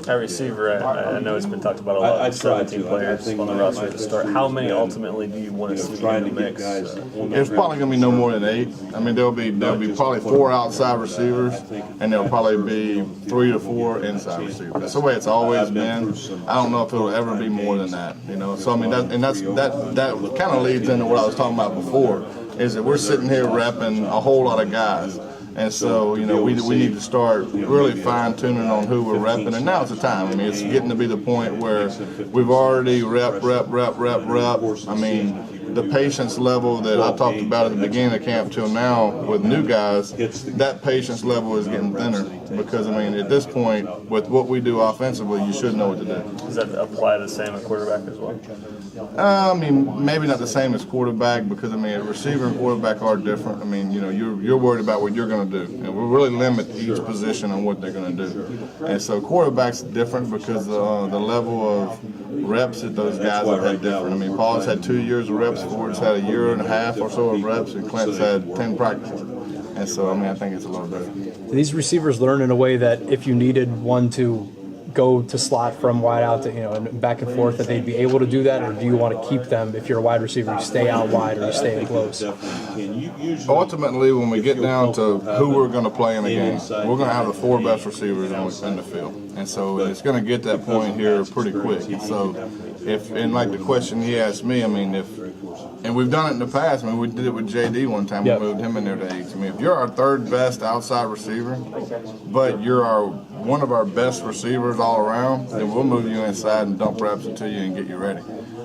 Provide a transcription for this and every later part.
At receiver, I know it's been talked about a lot. I try 17 to. players on the roster to start. How many ultimately do you want to see in the mix? It's probably going to be no more than 8. I mean, there'll be probably 4 outside receivers, and there'll probably be 3 to 4 inside receivers. That's the way it's always been. I don't know if it'll ever be more than that. You know, so I mean, that kind of leads into what I was talking about before. Is that we're sitting here repping a whole lot of guys. And so, you know, we need to start really fine-tuning on who we're repping, and now's the time. I mean, it's getting to be the point where we've already rep. I mean, the patience level that I talked about at the beginning of camp till now with new guys, that patience level is getting thinner because, I mean, at this point, with what we do offensively, you should know what to do. Does that apply the same at quarterback as well? I mean, maybe not the same as quarterback because, I mean, receiver and quarterback are different. I mean, you know, you're worried about what you're going to do. And we really limit each position on what they're going to do. And so quarterback's different because the level of reps that those guys have had different. I mean, Paul's had 2 years of reps, Ford's had a year and a half or so of reps, and Clint's had 10 practices. And so, I mean, I think it's a little different. Do these receivers learn in a way that if you needed one to go to slot from wide out to, you know, and back and forth, that they'd be able to do that, or do you want to keep them, if you're a wide receiver, you stay out wide or you stay in close? Ultimately, when we get down to who we're going to play in a game, we're going to have the 4 best receivers in the field. And so it's going to get that point here pretty quick. And so and like the question he asked me, I mean, and we've done it in the past. I mean, we did it with JD one time. We moved him in there to 8. I mean, if you're our 3rd best outside receiver, but you're one of our best receivers all around, then we'll move you inside and dump reps into you and get you ready.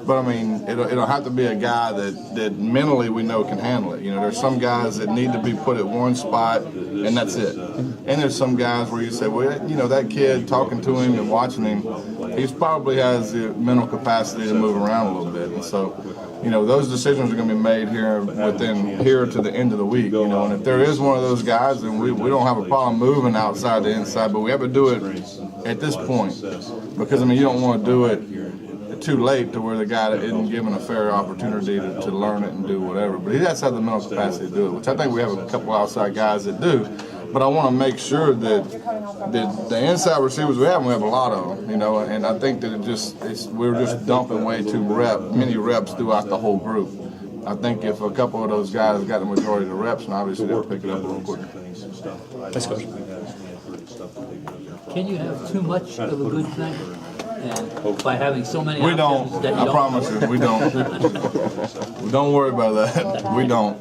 But I mean, it'll have to be a guy that mentally we know can handle it. You know, there's some guys that need to be put at one spot and that's it. And there's some guys where you say, well, you know, that kid, talking to him and watching him, he probably has the mental capacity to move around a little bit. And so, you know, those decisions are going to be made here to the end of the week. You know, and if there is one of those guys, then we don't have a problem moving outside to inside, but we have to do it at this point because, I mean, you don't want to do it too late to where the guy isn't given a fair opportunity to learn it and do whatever. But he does have the mental capacity to do it, which I think we have a couple outside guys that do. But I want to make sure that the inside receivers we have a lot of them, you know, and I think that we're just dumping way too many reps throughout the whole group. I think if a couple of those guys got the majority of the reps, and obviously they'll pick it up a little quicker. Next question. Can you have too much of a good thing? And by having so many We options don't. that you I don't promise you, we don't. Don't worry about that. We don't.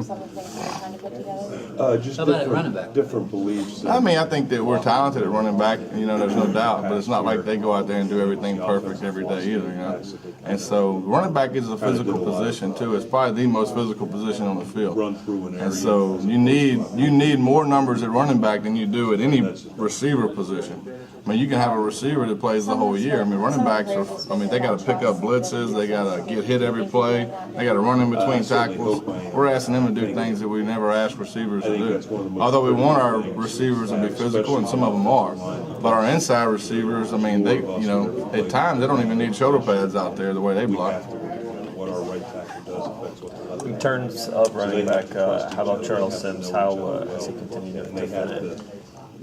Just How about at running back? different beliefs. I mean, I think that we're talented at running back, you know, there's no doubt, but it's not like they go out there and do everything perfect every day either, you know. And so running back is a physical position too. It's probably the most physical position on the field. And so you need more numbers at running back than you do at any receiver position. I mean, you can have a receiver that plays the whole year. I mean, running backs they got to pick up blitzes, they got to get hit every play, they got to run in between tackles. We're asking them to do things that we never asked receivers to do. Although we want our receivers to be physical, and some of them are, but our inside receivers, I mean, they, you know, at times they don't even need shoulder pads out there the way they block. In terms of running back, how about Charles Sims? How has he continued to fit in?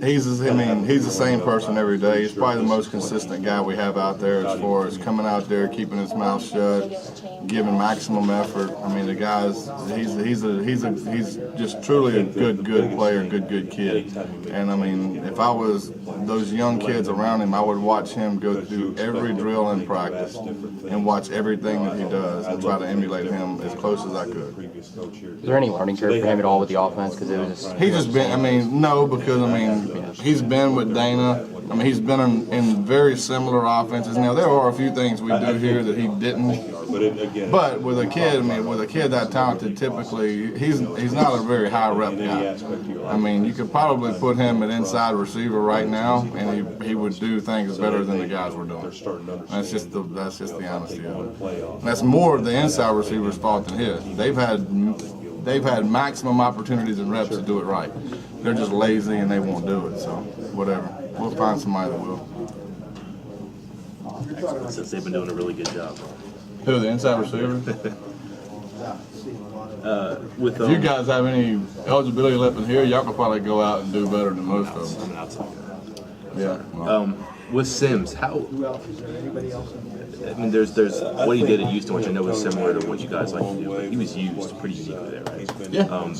He's the same person every day. He's probably the most consistent guy we have out there as far as coming out there, keeping his mouth shut, giving maximum effort. I mean, the guy's he's just truly a good player, good kid. And I mean, if I was those young kids around him, I would watch him go through every drill in practice and watch everything that he does and try to emulate him as close as I could. Is there any learning curve for him at all with the offense? Because it was just... He's just been, I mean, no, because, I mean, he's been with Dana. I mean, he's been in very similar offenses. Now, there are a few things we do here that he didn't. But with a kid, I mean, with a kid that talented, typically, he's not a very high rep guy. I mean, you could probably put him at inside receiver right now, and he would do things better than the guys were doing. That's just the honesty of it. And that's more of the inside receiver's fault than his. They've had maximum opportunities and reps to do it right. They're just lazy and they won't do it. So whatever, we'll find somebody that will. Excellent, since they've been doing a really good job. Who, the inside receiver? With If you guys have any eligibility left in here, y'all could probably go out and do better than most of them. I'm an outside guy. Yeah. Well, with Sims, how? I mean, there's what he did at Houston, which I know is similar to what you guys like to do, but he was used pretty uniquely there, right? Yeah.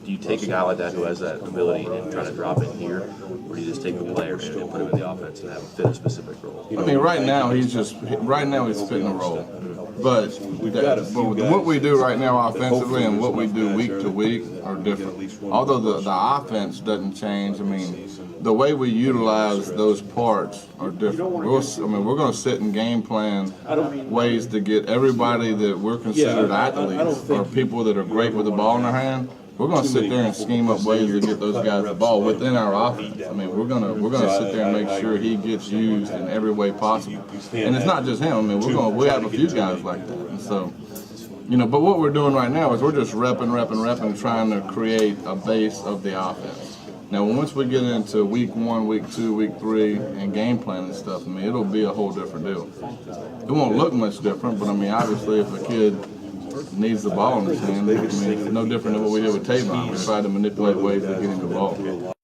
Do you take a guy like that who has that ability and try to drop in here, or do you just take the player and put him in the offense and have him fit a specific role? I mean, right now he's fitting a role. But what we do right now offensively and what we do week to week are different. Although the offense doesn't change, I mean, the way we utilize those parts are different. We're going to sit and game plan ways to get everybody that we're considered athletes or people that are great with the ball in their hand. We're going to sit there and scheme up ways to get those guys the ball within our offense. I mean, we're going to sit there and make sure he gets used in every way possible. And it's not just him. I mean, we have a few guys like that. And so, but what we're doing right now is we're just repping, trying to create a base of the offense. Now, once we get into week 1, week 2, week 3, and game plan and stuff, I mean, it'll be a whole different deal. It won't look much different, but I mean, obviously, if a kid needs the ball in his hand, I mean, it's no different than what we did with Tavon. We tried to manipulate ways to get him the ball.